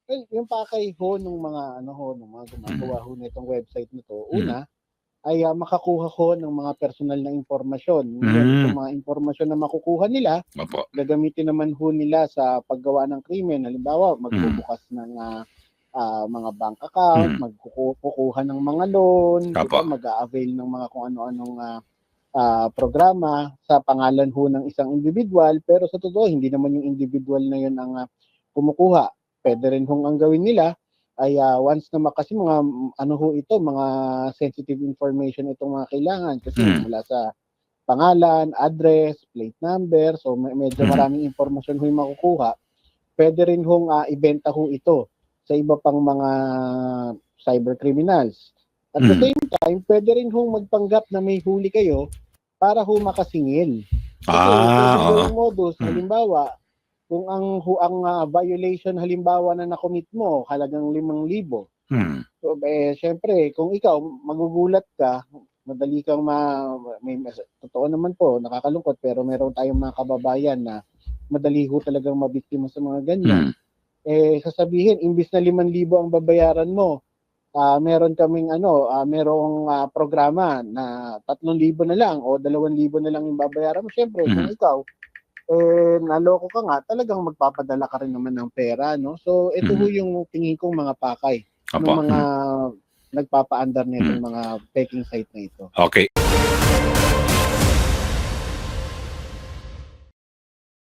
Well, yung pakay ho nung mga ano ho, nung mga gumagawa ho nitong website na 'to, una ay, makakuha ho ng mga personal na impormasyon. Ngayon, itong mga impormasyon na makukuha nila, Opo. gagamitin naman ho nila sa paggawa ng krimen. Halimbawa, magbubukas ng mga bank account, kukuha ng mga loan, di ba? Mag-a-avail ng mga kung ano-anong programa sa pangalan ho ng isang individual, pero sa totoo, hindi naman yung individual na yun ang kumukuha. Pwede rin hong ang gawin nila ay once na kasi mga ano ho ito, mga sensitive information itong mga kailangan kasi mula sa pangalan, address, plate number, so medyo maraming impormasyon ho yung makukuha. Pwede rin hong ibenta ho ito sa iba pang mga cyber criminals. At the same time, pwede rin hong magpanggap na may huli kayo para ho makasingil. Kasi pwede gawing modus, halimbawa, kung ang violation halimbawa na nakomit mo, halagang 5,000. So, syempre, kung ikaw, magugulat ka, madali kang totoo naman po, nakakalungkot, pero meron tayong mga kababayan na madali ho talagang mabiktima sa mga ganyan. Sasabihin, imbis na 5,000 ang babayaran mo, meron kaming merong programa na 3,000 na lang o 2,000 na lang yung babayaran mo. Syempre, kung ikaw, naloko ka nga, talagang magpapadala ka rin naman ng pera, no? So, ito ho yung tingin kong mga pakay ng mga nagpapaandar nitong mga peking site na ito. Okay.